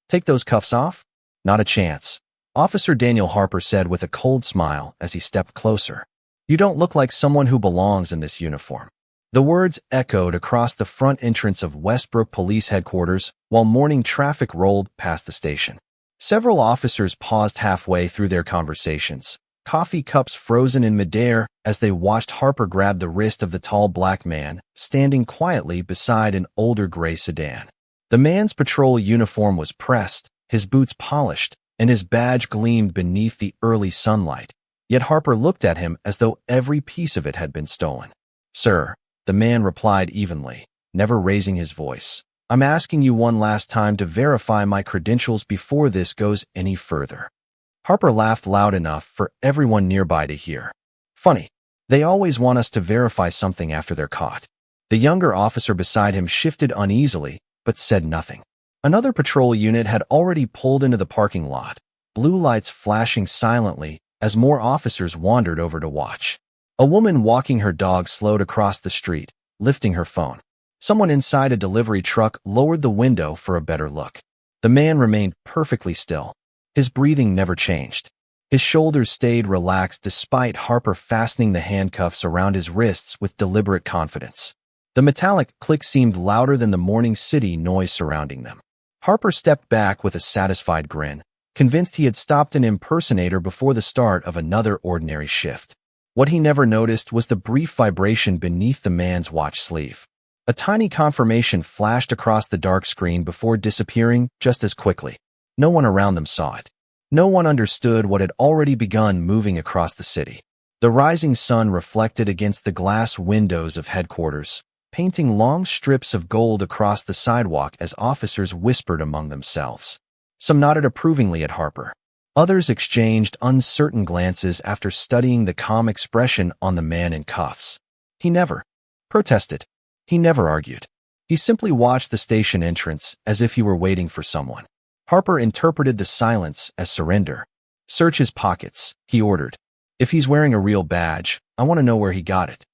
Take those cuffs off? Not a chance. Officer Daniel Harper said with a cold smile as he stepped closer. You don't look like someone who belongs in this uniform. The words echoed across the front entrance of Westbrook Police Headquarters while morning traffic rolled past the station. Several officers paused halfway through their conversations, coffee cups frozen in midair as they watched Harper grab the wrist of the tall black man standing quietly beside an older gray sedan. The man's patrol uniform was pressed, his boots polished, and his badge gleamed beneath the early sunlight. Yet Harper looked at him as though every piece of it had been stolen. Sir, the man replied evenly, never raising his voice. I'm asking you one last time to verify my credentials before this goes any further. Harper laughed loud enough for everyone nearby to hear. Funny. They always want us to verify something after they're caught. The younger officer beside him shifted uneasily, but said nothing. Another patrol unit had already pulled into the parking lot, blue lights flashing silently as more officers wandered over to watch. A woman walking her dog slowed across the street, lifting her phone. Someone inside a delivery truck lowered the window for a better look. The man remained perfectly still. His breathing never changed. His shoulders stayed relaxed despite Harper fastening the handcuffs around his wrists with deliberate confidence. The metallic click seemed louder than the morning city noise surrounding them. Harper stepped back with a satisfied grin, convinced he had stopped an impersonator before the start of another ordinary shift. What he never noticed was the brief vibration beneath the man's watch sleeve. A tiny confirmation flashed across the dark screen before disappearing just as quickly. No one around them saw it. No one understood what had already begun moving across the city. The rising sun reflected against the glass windows of headquarters, painting long strips of gold across the sidewalk as officers whispered among themselves. Some nodded approvingly at Harper. Others exchanged uncertain glances after studying the calm expression on the man in cuffs. He never protested. He never argued. He simply watched the station entrance as if he were waiting for someone. Harper interpreted the silence as surrender. Search his pockets, he ordered. If he's wearing a real badge, I want to know where he got it.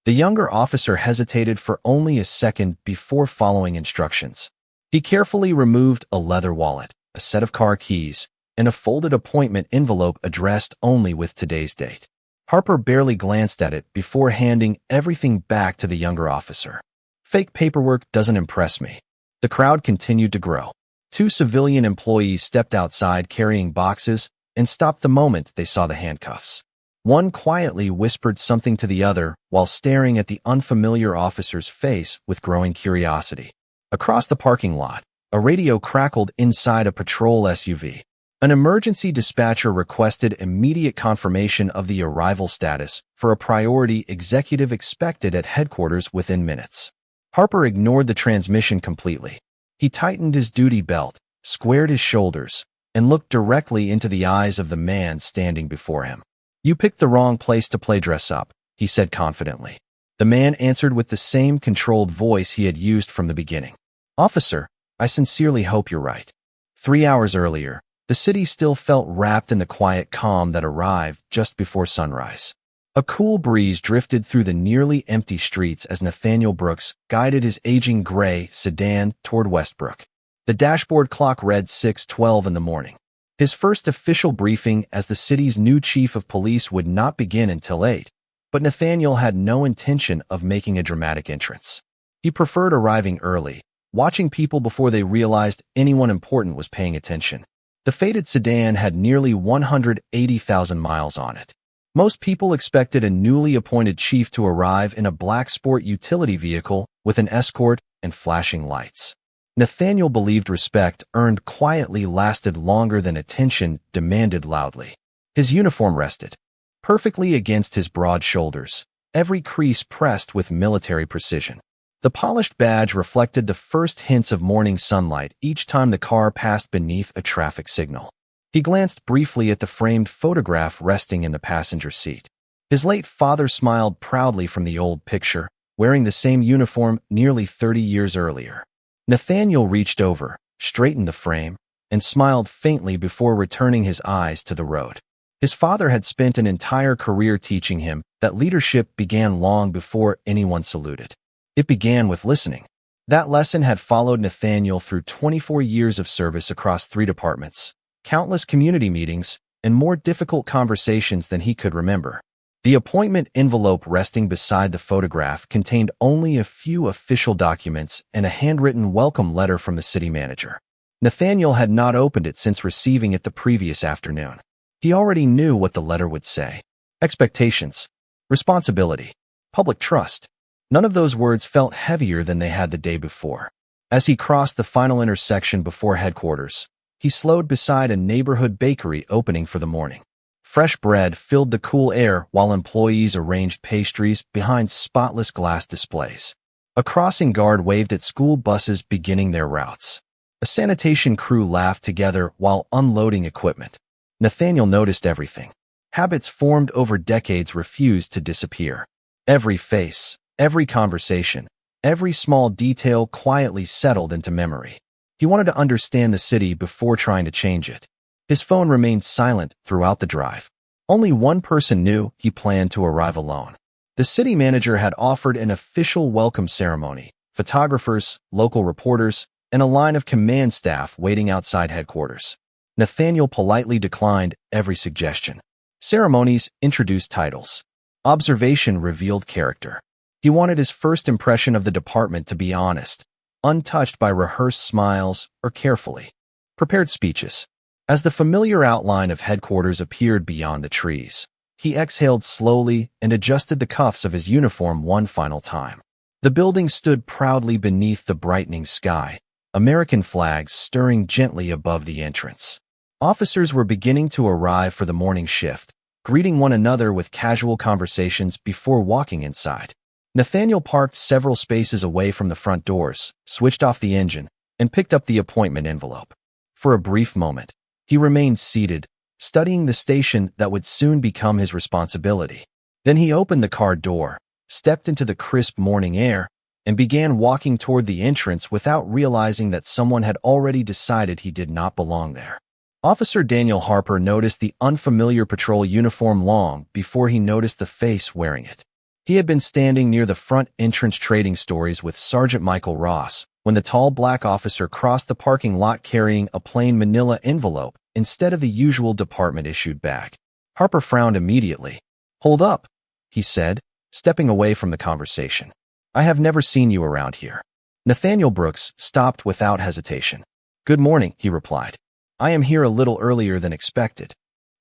The younger officer hesitated for only a second before following instructions. He carefully removed a leather wallet, a set of car keys, and a folded appointment envelope addressed only with today's date. Harper barely glanced at it before handing everything back to the younger officer. Fake paperwork doesn't impress me. The crowd continued to grow. 2 civilian employees stepped outside carrying boxes and stopped the moment they saw the handcuffs. One quietly whispered something to the other while staring at the unfamiliar officer's face with growing curiosity. Across the parking lot, a radio crackled inside a patrol SUV. An emergency dispatcher requested immediate confirmation of the arrival status for a priority executive expected at headquarters within minutes. Harper ignored the transmission completely. He tightened his duty belt, squared his shoulders, and looked directly into the eyes of the man standing before him. You picked the wrong place to play dress up, he said confidently. The man answered with the same controlled voice he had used from the beginning. Officer, I sincerely hope you're right. 3 hours earlier, the city still felt wrapped in the quiet calm that arrived just before sunrise. A cool breeze drifted through the nearly empty streets as Nathaniel Brooks guided his aging gray sedan toward Westbrook. The dashboard clock read 6:12 in the morning. His first official briefing as the city's new chief of police would not begin until 8, but Nathaniel had no intention of making a dramatic entrance. He preferred arriving early, watching people before they realized anyone important was paying attention. The faded sedan had nearly 180,000 miles on it. Most people expected a newly appointed chief to arrive in a black sport utility vehicle with an escort and flashing lights. Nathaniel believed respect earned quietly lasted longer than attention demanded loudly. His uniform rested perfectly against his broad shoulders, every crease pressed with military precision. The polished badge reflected the first hints of morning sunlight each time the car passed beneath a traffic signal. He glanced briefly at the framed photograph resting in the passenger seat. His late father smiled proudly from the old picture, wearing the same uniform nearly 30 years earlier. Nathaniel reached over, straightened the frame, and smiled faintly before returning his eyes to the road. His father had spent an entire career teaching him that leadership began long before anyone saluted. It began with listening. That lesson had followed Nathaniel through 24 years of service across 3 departments, countless community meetings, and more difficult conversations than he could remember. The appointment envelope resting beside the photograph contained only a few official documents and a handwritten welcome letter from the city manager. Nathaniel had not opened it since receiving it the previous afternoon. He already knew what the letter would say. Expectations, responsibility, public trust. None of those words felt heavier than they had the day before. As he crossed the final intersection before headquarters, he slowed beside a neighborhood bakery opening for the morning. Fresh bread filled the cool air while employees arranged pastries behind spotless glass displays. A crossing guard waved at school buses beginning their routes. A sanitation crew laughed together while unloading equipment. Nathaniel noticed everything. Habits formed over decades refused to disappear. Every face, every conversation, every small detail quietly settled into memory. He wanted to understand the city before trying to change it. His phone remained silent throughout the drive. Only one person knew he planned to arrive alone. The city manager had offered an official welcome ceremony, photographers, local reporters, and a line of command staff waiting outside headquarters. Nathaniel politely declined every suggestion. Ceremonies introduced titles. Observation revealed character. He wanted his first impression of the department to be honest, untouched by rehearsed smiles or carefully prepared speeches. As the familiar outline of headquarters appeared beyond the trees, he exhaled slowly and adjusted the cuffs of his uniform one final time. The building stood proudly beneath the brightening sky, American flags stirring gently above the entrance. Officers were beginning to arrive for the morning shift, greeting one another with casual conversations before walking inside. Nathaniel parked several spaces away from the front doors, switched off the engine, and picked up the appointment envelope. For a brief moment, he remained seated, studying the station that would soon become his responsibility. Then he opened the car door, stepped into the crisp morning air, and began walking toward the entrance without realizing that someone had already decided he did not belong there. Officer Daniel Harper noticed the unfamiliar patrol uniform long before he noticed the face wearing it. He had been standing near the front entrance trading stories with Sergeant Michael Ross when the tall black officer crossed the parking lot carrying a plain manila envelope instead of the usual department-issued bag. Harper frowned immediately. "Hold up," he said, stepping away from the conversation. "I have never seen you around here." Nathaniel Brooks stopped without hesitation. "Good morning," he replied. "I am here a little earlier than expected."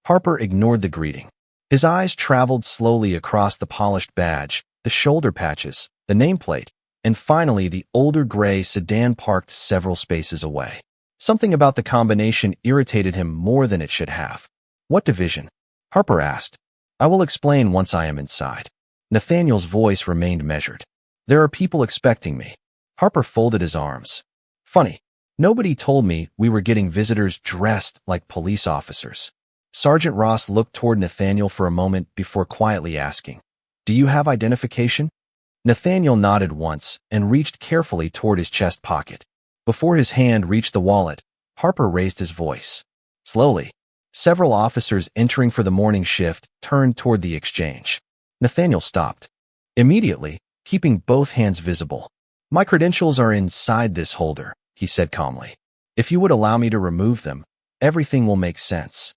Harper ignored the greeting. His eyes traveled slowly across the polished badge, the shoulder patches, the nameplate, and finally the older gray sedan parked several spaces away. Something about the combination irritated him more than it should have. "What division?" Harper asked. "I will explain once I am inside." Nathaniel's voice remained measured. "There are people expecting me." Harper folded his arms. "Funny. Nobody told me we were getting visitors dressed like police officers." Sergeant Ross looked toward Nathaniel for a moment before quietly asking, "Do you have identification?" Nathaniel nodded once and reached carefully toward his chest pocket. Before his hand reached the wallet, Harper raised his voice. Slowly, several officers entering for the morning shift turned toward the exchange. Nathaniel stopped. Immediately, keeping both hands visible. "My credentials are inside this holder," he said calmly. "If you would allow me to remove them, everything will make sense."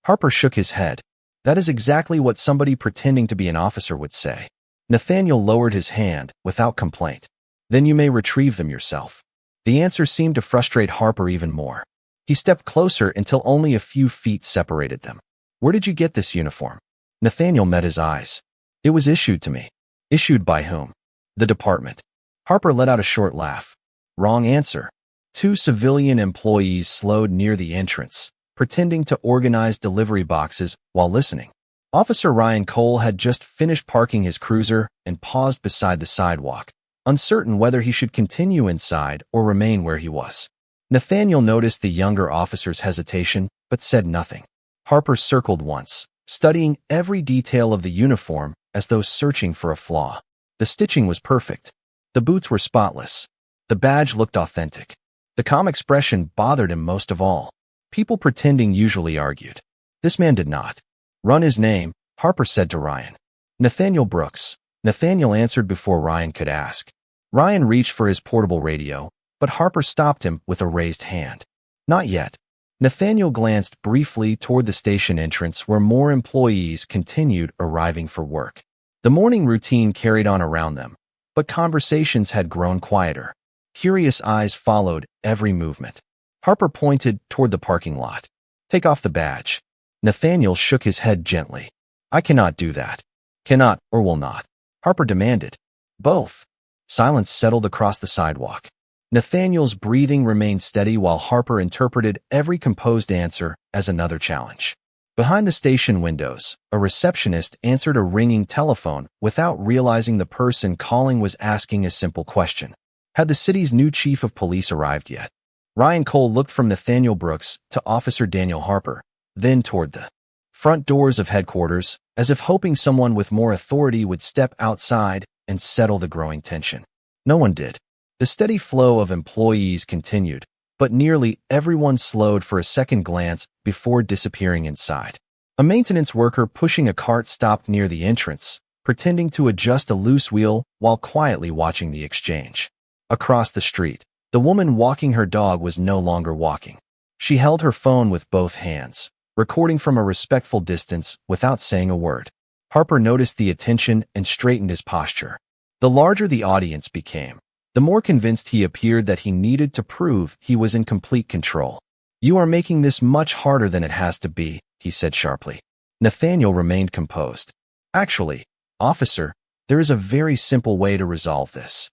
Harper shook his head. "That is exactly what somebody pretending to be an officer would say." Nathaniel lowered his hand without complaint. "Then you may retrieve them yourself." The answer seemed to frustrate Harper even more. He stepped closer until only a few feet separated them. "Where did you get this uniform?" Nathaniel met his eyes. "It was issued to me." "Issued by whom?" "The department." Harper let out a short laugh. "Wrong answer." Two civilian employees slowed near the entrance, pretending to organize delivery boxes while listening. Officer Ryan Cole had just finished parking his cruiser and paused beside the sidewalk, uncertain whether he should continue inside or remain where he was. Nathaniel noticed the younger officer's hesitation, but said nothing. Harper circled once, studying every detail of the uniform as though searching for a flaw. The stitching was perfect. The boots were spotless. The badge looked authentic. The calm expression bothered him most of all. People pretending usually argued. This man did not. "Run his name," Harper said to Ryan. "Nathaniel Brooks." Nathaniel answered before Ryan could ask. Ryan reached for his portable radio, but Harper stopped him with a raised hand. Not yet. Nathaniel glanced briefly toward the station entrance where more employees continued arriving for work. The morning routine carried on around them, but conversations had grown quieter. Curious eyes followed every movement. Harper pointed toward the parking lot. Take off the badge. Nathaniel shook his head gently. I cannot do that. Cannot or will not. Harper demanded. Both. Silence settled across the sidewalk. Nathaniel's breathing remained steady while Harper interpreted every composed answer as another challenge. Behind the station windows, a receptionist answered a ringing telephone without realizing the person calling was asking a simple question. Had the city's new chief of police arrived yet? Ryan Cole looked from Nathaniel Brooks to Officer Daniel Harper, then toward the front doors of headquarters, as if hoping someone with more authority would step outside and settle the growing tension. No one did. The steady flow of employees continued, but nearly everyone slowed for a second glance before disappearing inside. A maintenance worker pushing a cart stopped near the entrance, pretending to adjust a loose wheel while quietly watching the exchange. Across the street, the woman walking her dog was no longer walking. She held her phone with both hands, recording from a respectful distance without saying a word. Harper noticed the attention and straightened his posture. The larger the audience became, the more convinced he appeared that he needed to prove he was in complete control. You are making this much harder than it has to be, he said sharply. Nathaniel remained composed. Actually, officer, there is a very simple way to resolve this.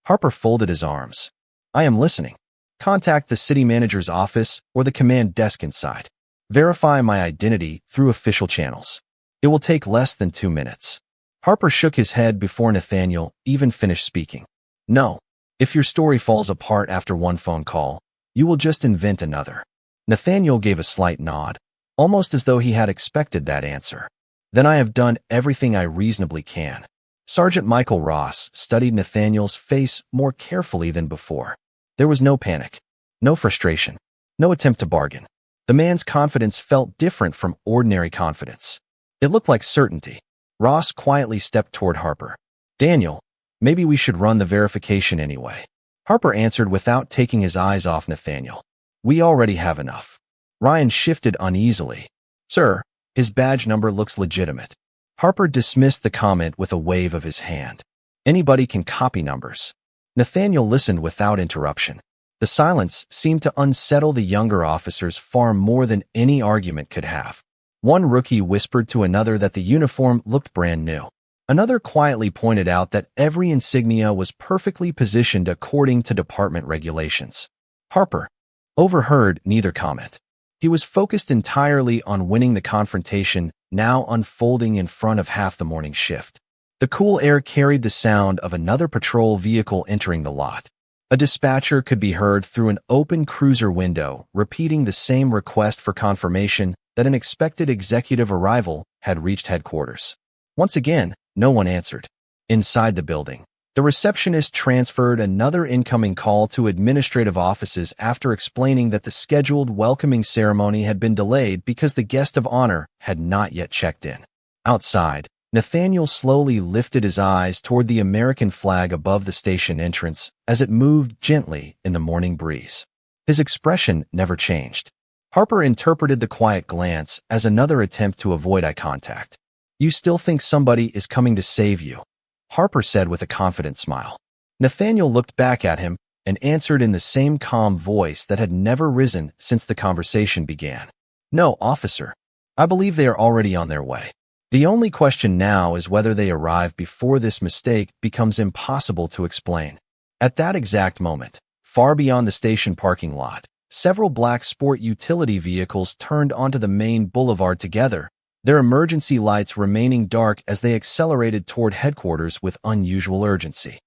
Harper folded his arms. I am listening. Contact the city manager's office or the command desk inside. Verify my identity through official channels. It will take less than 2 minutes. Harper shook his head before Nathaniel even finished speaking. No. If your story falls apart after one phone call, you will just invent another. Nathaniel gave a slight nod, almost as though he had expected that answer. Then I have done everything I reasonably can. Sergeant Michael Ross studied Nathaniel's face more carefully than before. There was no panic, no frustration, no attempt to bargain. The man's confidence felt different from ordinary confidence. It looked like certainty. Ross quietly stepped toward Harper. Daniel, maybe we should run the verification anyway. Harper answered without taking his eyes off Nathaniel. We already have enough. Ryan shifted uneasily. Sir, his badge number looks legitimate. Harper dismissed the comment with a wave of his hand. Anybody can copy numbers. Nathaniel listened without interruption. The silence seemed to unsettle the younger officers far more than any argument could have. One rookie whispered to another that the uniform looked brand new. Another quietly pointed out that every insignia was perfectly positioned according to department regulations. Harper overheard neither comment. He was focused entirely on winning the confrontation now unfolding in front of half the morning shift. The cool air carried the sound of another patrol vehicle entering the lot. A dispatcher could be heard through an open cruiser window, repeating the same request for confirmation that an expected executive arrival had reached headquarters. Once again, no one answered. Inside the building, the receptionist transferred another incoming call to administrative offices after explaining that the scheduled welcoming ceremony had been delayed because the guest of honor had not yet checked in. Outside, Nathaniel slowly lifted his eyes toward the American flag above the station entrance as it moved gently in the morning breeze. His expression never changed. Harper interpreted the quiet glance as another attempt to avoid eye contact. You still think somebody is coming to save you, Harper said with a confident smile. Nathaniel looked back at him and answered in the same calm voice that had never risen since the conversation began. No, officer. I believe they are already on their way. The only question now is whether they arrive before this mistake becomes impossible to explain. At that exact moment, far beyond the station parking lot, several black sport utility vehicles turned onto the main boulevard together, their emergency lights remaining dark as they accelerated toward headquarters with unusual urgency.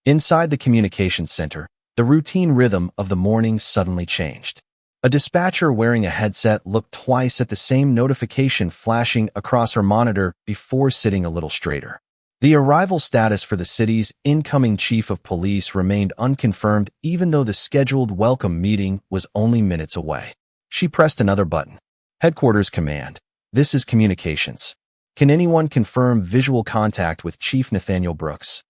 Inside the communications center, the routine rhythm of the morning suddenly changed. A dispatcher wearing a headset looked twice at the same notification flashing across her monitor before sitting a little straighter. The arrival status for the city's incoming chief of police remained unconfirmed even though the scheduled welcome meeting was only minutes away. She pressed another button. Headquarters command. This is communications. Can anyone confirm visual contact with Chief Nathaniel Brooks?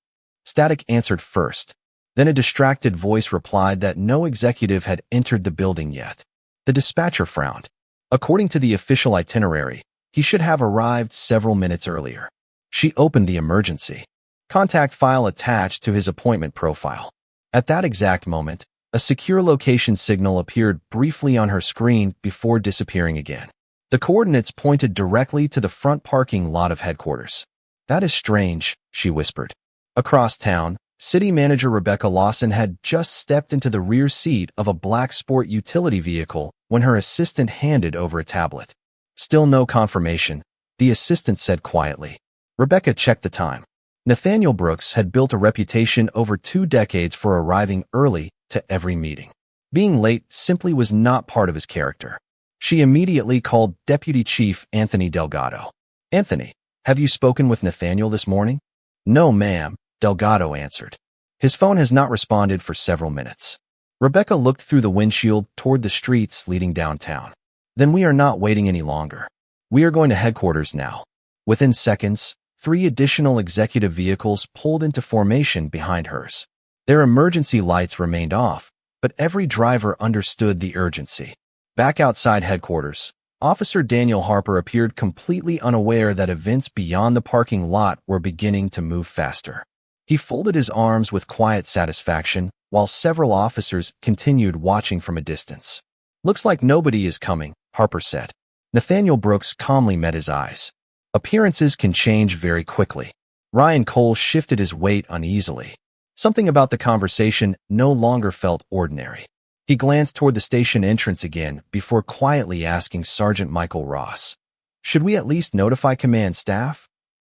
Static answered first, Then a distracted voice replied that no executive had entered the building yet. The dispatcher frowned. According to the official itinerary, he should have arrived several minutes earlier. She opened the emergency contact file attached to his appointment profile. At that exact moment, a secure location signal appeared briefly on her screen before disappearing again. The coordinates pointed directly to the front parking lot of headquarters. "That is strange," she whispered. Across town, City Manager Rebecca Lawson had just stepped into the rear seat of a black sport utility vehicle when her assistant handed over a tablet. "Still no confirmation," the assistant said quietly. Rebecca checked the time. Nathaniel Brooks had built a reputation over 2 decades for arriving early to every meeting. Being late simply was not part of his character. She immediately called Deputy Chief Anthony Delgado. "Anthony, have you spoken with Nathaniel this morning?" "No, ma'am," Delgado answered. "His phone has not responded for several minutes." Rebecca looked through the windshield toward the streets leading downtown. "Then we are not waiting any longer. We are going to headquarters now." Within seconds, 3 additional executive vehicles pulled into formation behind hers. Their emergency lights remained off, but every driver understood the urgency. Back outside headquarters, Officer Daniel Harper appeared completely unaware that events beyond the parking lot were beginning to move faster. He folded his arms with quiet satisfaction, while several officers continued watching from a distance. "Looks like nobody is coming," Harper said. Nathaniel Brooks calmly met his eyes. Appearances can change very quickly. Ryan Cole shifted his weight uneasily. Something about the conversation no longer felt ordinary. He glanced toward the station entrance again before quietly asking Sergeant Michael Ross, "Should we at least notify command staff?"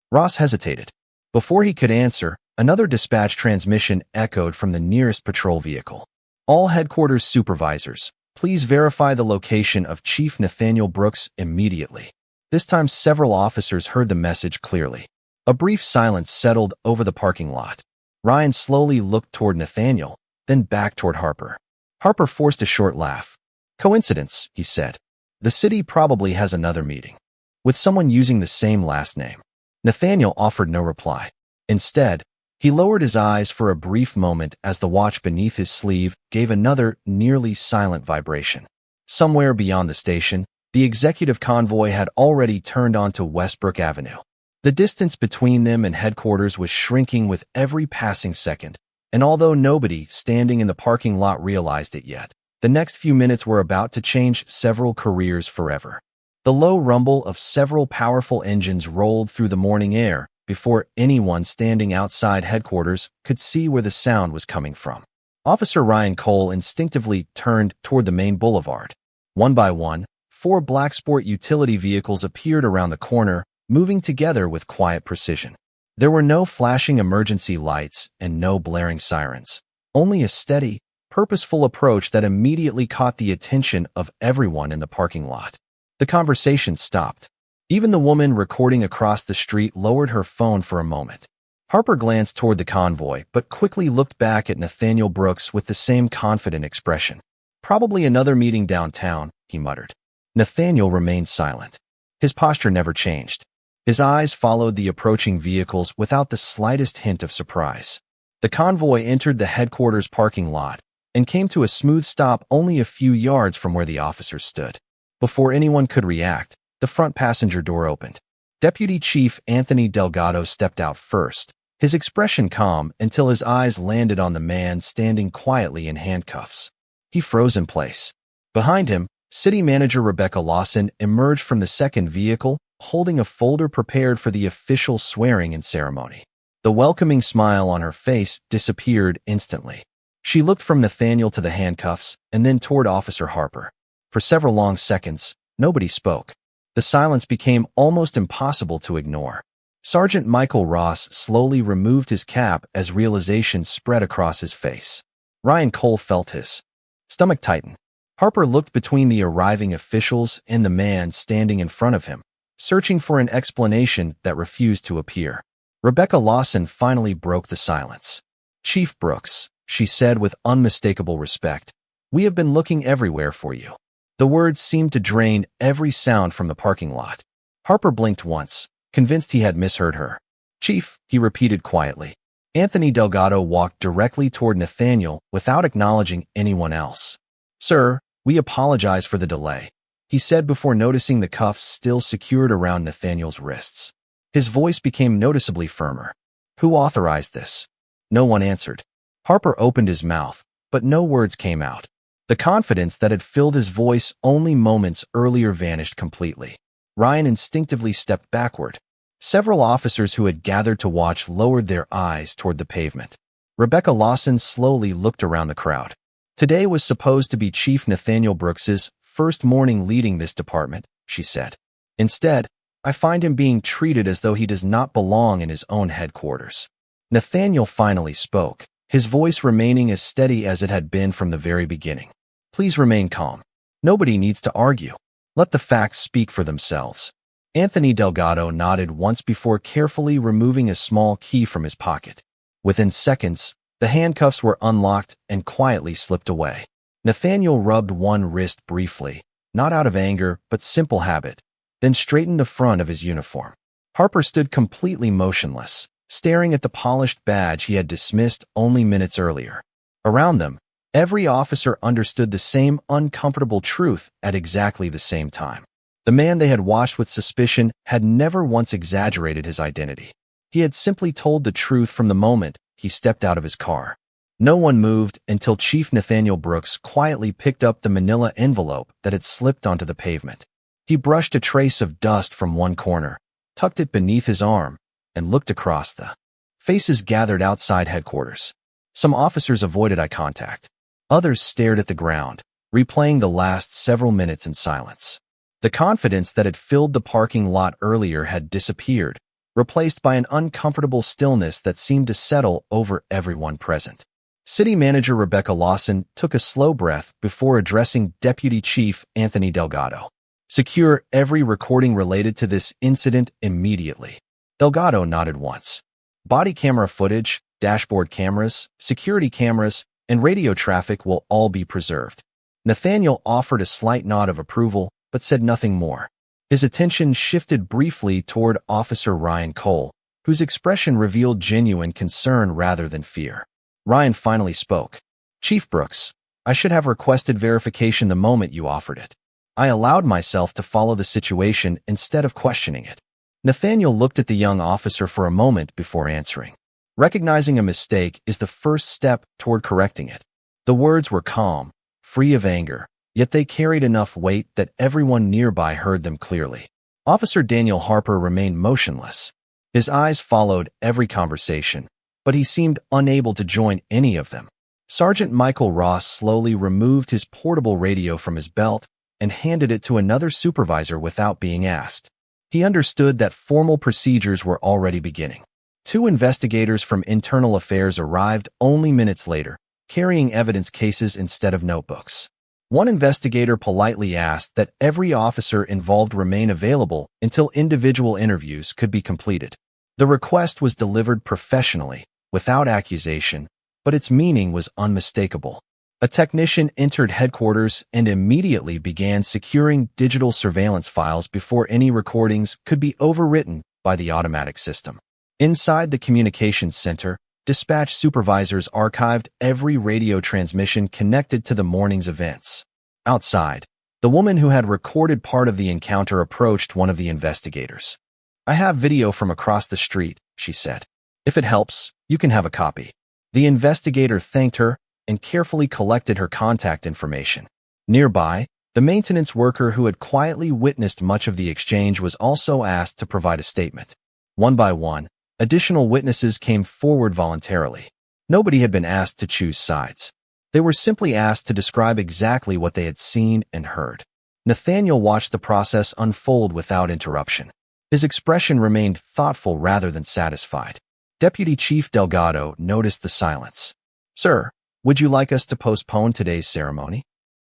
Ross hesitated. Before he could answer, another dispatch transmission echoed from the nearest patrol vehicle. "All headquarters supervisors, please verify the location of Chief Nathaniel Brooks immediately." This time several officers heard the message clearly. A brief silence settled over the parking lot. Ryan slowly looked toward Nathaniel, then back toward Harper. Harper forced a short laugh. "Coincidence," he said. "The city probably has another meeting with someone using the same last name." Nathaniel offered no reply. Instead, he lowered his eyes for a brief moment as the watch beneath his sleeve gave another, nearly silent vibration. Somewhere beyond the station, the executive convoy had already turned onto Westbrook Avenue. The distance between them and headquarters was shrinking with every passing second, and although nobody standing in the parking lot realized it yet, the next few minutes were about to change several careers forever. The low rumble of several powerful engines rolled through the morning air before anyone standing outside headquarters could see where the sound was coming from. Officer Ryan Cole instinctively turned toward the main boulevard. One by one, 4 black sport utility vehicles appeared around the corner, moving together with quiet precision. There were no flashing emergency lights and no blaring sirens, only a steady, purposeful approach that immediately caught the attention of everyone in the parking lot. The conversation stopped. Even the woman recording across the street lowered her phone for a moment. Harper glanced toward the convoy, but quickly looked back at Nathaniel Brooks with the same confident expression. "Probably another meeting downtown," he muttered. Nathaniel remained silent. His posture never changed. His eyes followed the approaching vehicles without the slightest hint of surprise. The convoy entered the headquarters parking lot and came to a smooth stop only a few yards from where the officers stood. Before anyone could react, the front passenger door opened. Deputy Chief Anthony Delgado stepped out first, his expression calm until his eyes landed on the man standing quietly in handcuffs. He froze in place. Behind him, City Manager Rebecca Lawson emerged from the second vehicle, holding a folder prepared for the official swearing-in ceremony. The welcoming smile on her face disappeared instantly. She looked from Nathaniel to the handcuffs and then toward Officer Harper. For several long seconds, nobody spoke. The silence became almost impossible to ignore. Sergeant Michael Ross slowly removed his cap as realization spread across his face. Ryan Cole felt his stomach tighten. Harper looked between the arriving officials and the man standing in front of him, searching for an explanation that refused to appear. Rebecca Lawson finally broke the silence. "Chief Brooks," she said with unmistakable respect, "we have been looking everywhere for you." The words seemed to drain every sound from the parking lot. Harper blinked once, convinced he had misheard her. "Chief," he repeated quietly. Anthony Delgado walked directly toward Nathaniel without acknowledging anyone else. "Sir, we apologize for the delay," he said before noticing the cuffs still secured around Nathaniel's wrists. His voice became noticeably firmer. "Who authorized this?" No one answered. Harper opened his mouth, but no words came out. The confidence that had filled his voice only moments earlier vanished completely. Ryan instinctively stepped backward. Several officers who had gathered to watch lowered their eyes toward the pavement. Rebecca Lawson slowly looked around the crowd. "Today was supposed to be Chief Nathaniel Brooks's first morning leading this department," she said. "Instead, I find him being treated as though he does not belong in his own headquarters." Nathaniel finally spoke, his voice remaining as steady as it had been from the very beginning. "Please remain calm. Nobody needs to argue. Let the facts speak for themselves." Anthony Delgado nodded once before carefully removing a small key from his pocket. Within seconds, the handcuffs were unlocked and quietly slipped away. Nathaniel rubbed one wrist briefly, not out of anger but simple habit, then straightened the front of his uniform. Harper stood completely motionless, staring at the polished badge he had dismissed only minutes earlier. Around them, every officer understood the same uncomfortable truth at exactly the same time. The man they had watched with suspicion had never once exaggerated his identity. He had simply told the truth from the moment he stepped out of his car. No one moved until Chief Nathaniel Brooks quietly picked up the manila envelope that had slipped onto the pavement. He brushed a trace of dust from one corner, tucked it beneath his arm, and looked across the faces gathered outside headquarters. Some officers avoided eye contact. Others stared at the ground, replaying the last several minutes in silence. The confidence that had filled the parking lot earlier had disappeared, replaced by an uncomfortable stillness that seemed to settle over everyone present. City Manager Rebecca Lawson took a slow breath before addressing Deputy Chief Anthony Delgado. "Secure every recording related to this incident immediately." Delgado nodded once. "Body camera footage, dashboard cameras, security cameras, and radio traffic will all be preserved." Nathaniel offered a slight nod of approval, but said nothing more. His attention shifted briefly toward Officer Ryan Cole, whose expression revealed genuine concern rather than fear. Ryan finally spoke. "Chief Brooks, I should have requested verification the moment you offered it. I allowed myself to follow the situation instead of questioning it." Nathaniel looked at the young officer for a moment before answering. "Recognizing a mistake is the first step toward correcting it." The words were calm, free of anger, yet they carried enough weight that everyone nearby heard them clearly. Officer Daniel Harper remained motionless. His eyes followed every conversation, but he seemed unable to join any of them. Sergeant Michael Ross slowly removed his portable radio from his belt and handed it to another supervisor without being asked. He understood that formal procedures were already beginning. Two investigators from Internal Affairs arrived only minutes later, carrying evidence cases instead of notebooks. One investigator politely asked that every officer involved remain available until individual interviews could be completed. The request was delivered professionally, without accusation, but its meaning was unmistakable. A technician entered headquarters and immediately began securing digital surveillance files before any recordings could be overwritten by the automatic system. Inside the communications center, dispatch supervisors archived every radio transmission connected to the morning's events. Outside, the woman who had recorded part of the encounter approached one of the investigators. "I have video from across the street," she said. "If it helps, you can have a copy." The investigator thanked her and carefully collected her contact information. Nearby, the maintenance worker who had quietly witnessed much of the exchange was also asked to provide a statement. One by one, additional witnesses came forward voluntarily. Nobody had been asked to choose sides. They were simply asked to describe exactly what they had seen and heard. Nathaniel watched the process unfold without interruption. His expression remained thoughtful rather than satisfied. Deputy Chief Delgado noticed the silence. "Sir, would you like us to postpone today's ceremony?"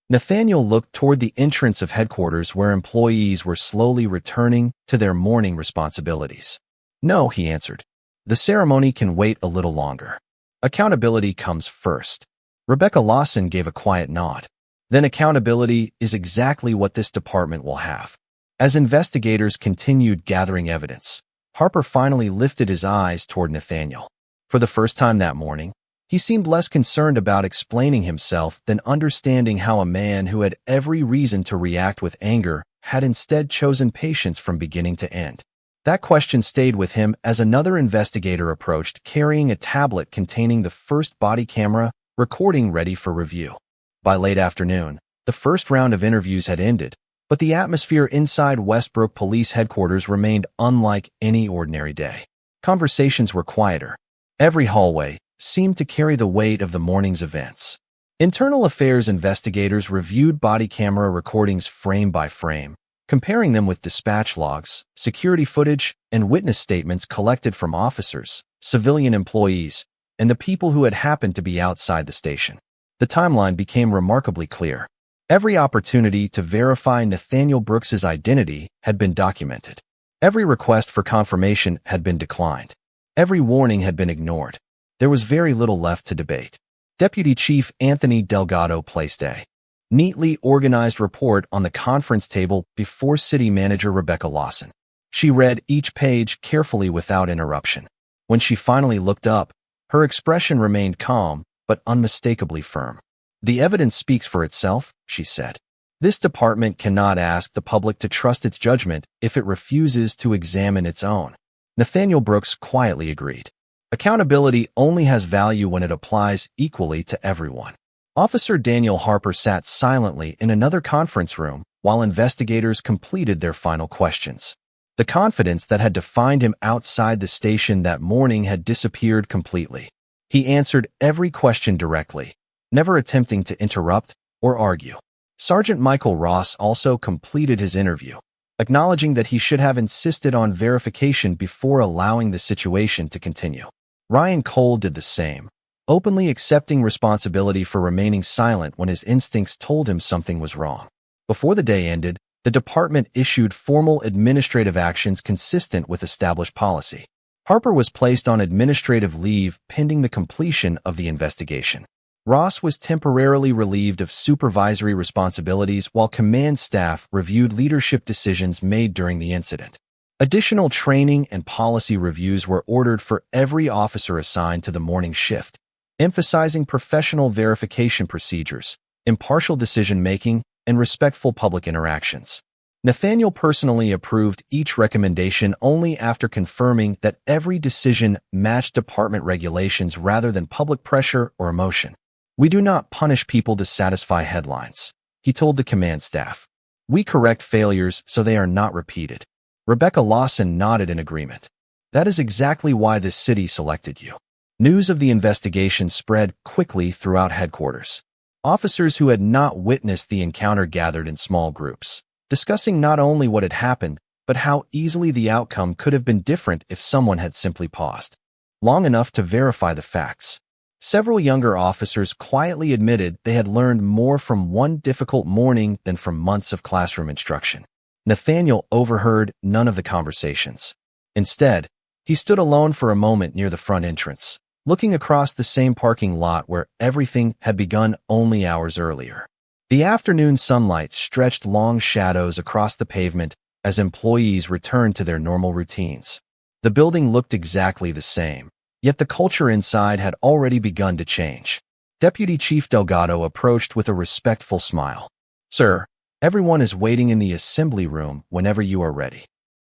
Nathaniel looked toward the entrance of headquarters where employees were slowly returning to their morning responsibilities. "No," he answered. "The ceremony can wait a little longer. Accountability comes first." Rebecca Lawson gave a quiet nod. "Then accountability is exactly what this department will have." As investigators continued gathering evidence, Harper finally lifted his eyes toward Nathaniel. For the first time that morning, he seemed less concerned about explaining himself than understanding how a man who had every reason to react with anger had instead chosen patience from beginning to end. That question stayed with him as another investigator approached, carrying a tablet containing the first body camera recording ready for review. By late afternoon, the first round of interviews had ended, but the atmosphere inside Westbrook Police Headquarters remained unlike any ordinary day. Conversations were quieter. Every hallway seemed to carry the weight of the morning's events. Internal affairs investigators reviewed body camera recordings frame by frame, comparing them with dispatch logs, security footage, and witness statements collected from officers, civilian employees, and the people who had happened to be outside the station. The timeline became remarkably clear. Every opportunity to verify Nathaniel Brooks's identity had been documented. Every request for confirmation had been declined. Every warning had been ignored. There was very little left to debate. Deputy Chief Anthony Delgado placed a neatly organized report on the conference table before City Manager Rebecca Lawson. She read each page carefully without interruption. When she finally looked up, her expression remained calm but unmistakably firm. "The evidence speaks for itself," she said. "This department cannot ask the public to trust its judgment if it refuses to examine its own." Nathaniel Brooks quietly agreed. Accountability only has value when it applies equally to everyone. Officer Daniel Harper sat silently in another conference room while investigators completed their final questions. The confidence that had defined him outside the station that morning had disappeared completely. He answered every question directly, never attempting to interrupt or argue. Sergeant Michael Ross also completed his interview, acknowledging that he should have insisted on verification before allowing the situation to continue. Ryan Cole did the same, openly accepting responsibility for remaining silent when his instincts told him something was wrong. Before the day ended, the department issued formal administrative actions consistent with established policy. Harper was placed on administrative leave pending the completion of the investigation. Ross was temporarily relieved of supervisory responsibilities while command staff reviewed leadership decisions made during the incident. Additional training and policy reviews were ordered for every officer assigned to the morning shift, emphasizing professional verification procedures, impartial decision-making, and respectful public interactions. Nathaniel personally approved each recommendation only after confirming that every decision matched department regulations rather than public pressure or emotion. "We do not punish people to satisfy headlines," he told the command staff. "We correct failures so they are not repeated." Rebecca Lawson nodded in agreement. "That is exactly why this city selected you." News of the investigation spread quickly throughout headquarters. Officers who had not witnessed the encounter gathered in small groups, discussing not only what had happened, but how easily the outcome could have been different if someone had simply paused long enough to verify the facts. Several younger officers quietly admitted they had learned more from one difficult morning than from months of classroom instruction. Nathaniel overheard none of the conversations. Instead, he stood alone for a moment near the front entrance, looking across the same parking lot where everything had begun only hours earlier. The afternoon sunlight stretched long shadows across the pavement as employees returned to their normal routines. The building looked exactly the same, yet the culture inside had already begun to change. Deputy Chief Delgado approached with a respectful smile. "Sir, everyone is waiting in the assembly room whenever you are ready."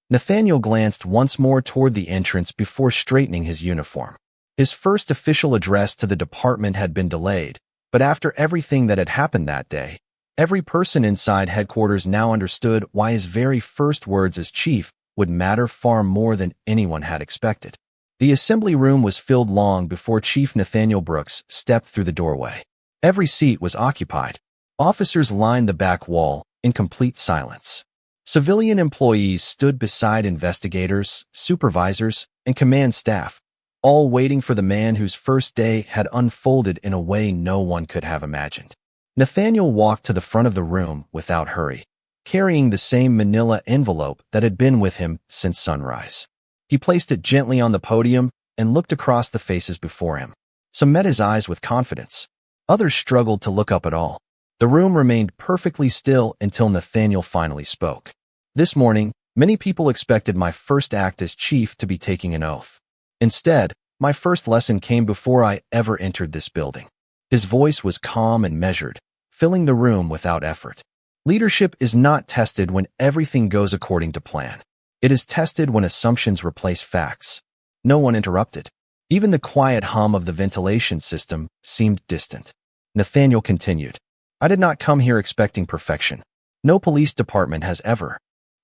Nathaniel glanced once more toward the entrance before straightening his uniform. His first official address to the department had been delayed, but after everything that had happened that day, every person inside headquarters now understood why his very first words as chief would matter far more than anyone had expected. The assembly room was filled long before Chief Nathaniel Brooks stepped through the doorway. Every seat was occupied. Officers lined the back wall in complete silence. Civilian employees stood beside investigators, supervisors, and command staff, all waiting for the man whose first day had unfolded in a way no one could have imagined. Nathaniel walked to the front of the room without hurry, carrying the same manila envelope that had been with him since sunrise. He placed it gently on the podium and looked across the faces before him. Some met his eyes with confidence. Others struggled to look up at all. The room remained perfectly still until Nathaniel finally spoke. "This morning, many people expected my first act as chief to be taking an oath. Instead, My first lesson came before I ever entered this building. His voice was calm and measured, filling the room without effort. Leadership is not tested when everything goes according to plan. It is tested when assumptions replace facts. No one interrupted. Even the quiet hum of the ventilation system seemed distant. Nathaniel continued, I did not come here expecting perfection. No police department has ever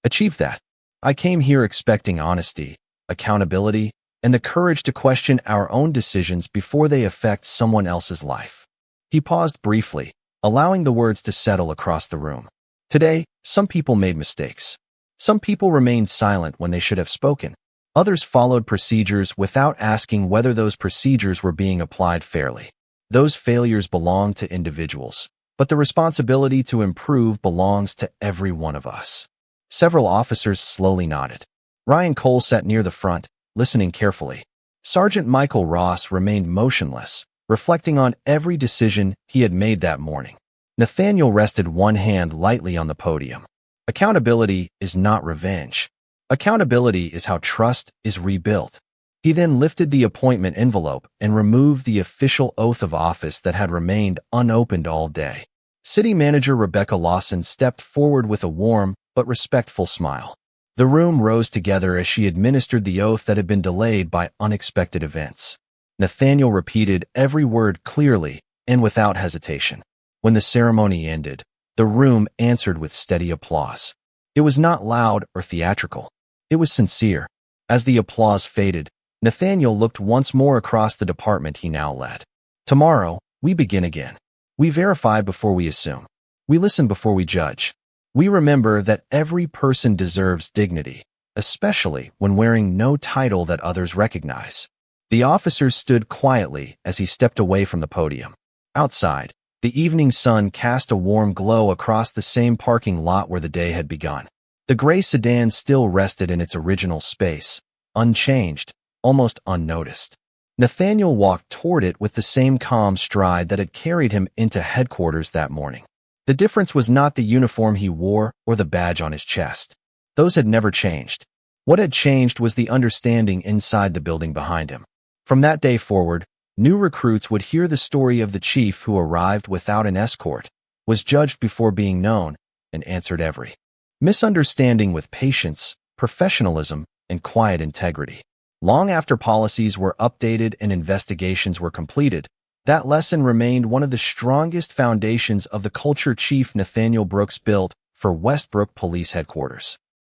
achieved that. I came here expecting honesty, accountability, and the courage to question our own decisions before they affect someone else's life. He paused briefly, allowing the words to settle across the room. Today, some people made mistakes. Some people remained silent when they should have spoken. Others followed procedures without asking whether those procedures were being applied fairly. Those failures belong to individuals, but the responsibility to improve belongs to every one of us. Several officers slowly nodded. Ryan Cole sat near the front, listening carefully. Sergeant Michael Ross remained motionless, reflecting on every decision he had made that morning. Nathaniel rested one hand lightly on the podium. Accountability is not revenge. Accountability is how trust is rebuilt. He then lifted the appointment envelope and removed the official oath of office that had remained unopened all day. City Manager Rebecca Lawson stepped forward with a warm but respectful smile. The room rose together as she administered the oath that had been delayed by unexpected events. Nathaniel repeated every word clearly and without hesitation. When the ceremony ended, the room answered with steady applause. It was not loud or theatrical. It was sincere. As the applause faded, Nathaniel looked once more across the department he now led. Tomorrow, we begin again. We verify before we assume. We listen before we judge. We remember that every person deserves dignity, especially when wearing no title that others recognize. The officers stood quietly as he stepped away from the podium. Outside, the evening sun cast a warm glow across the same parking lot where the day had begun. The gray sedan still rested in its original space, unchanged, almost unnoticed. Nathaniel walked toward it with the same calm stride that had carried him into headquarters that morning. The difference was not the uniform he wore or the badge on his chest. Those had never changed. What had changed was the understanding inside the building behind him. From that day forward, new recruits would hear the story of the chief who arrived without an escort, was judged before being known, and answered every misunderstanding with patience, professionalism, and quiet integrity. Long after policies were updated and investigations were completed, that lesson remained one of the strongest foundations of the culture Chief Nathaniel Brooks built for Westbrook Police Headquarters.